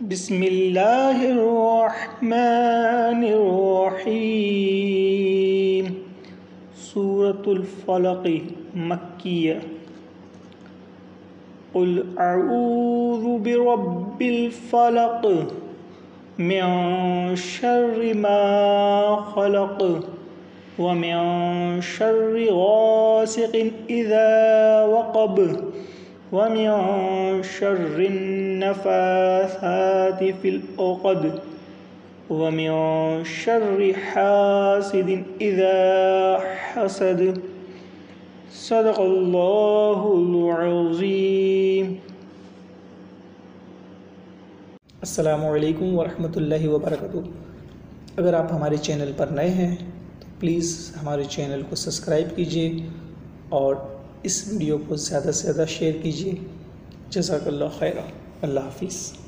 بسم اللہ الرحمن الرحیم۔ سورة الفلق مکیہ۔ قل اعوذ برب الفلق من شر ما خلق ومن شر غاسق اذا وقب ومن شر النفاثات في العقد ومن شر حاسد اذا حسد۔ صدق اللہ العظیم۔ السلام علیکم ورحمۃ اللہ وبرکاتہ۔ اگر آپ ہمارے چینل پر نئے ہیں تو پلیز ہمارے چینل کو سبسکرائب کیجیے اور اس ویڈیو کو زیادہ سے زیادہ شیئر کیجیے۔ جزاک اللہ خیرہ۔ اللہ حافظ۔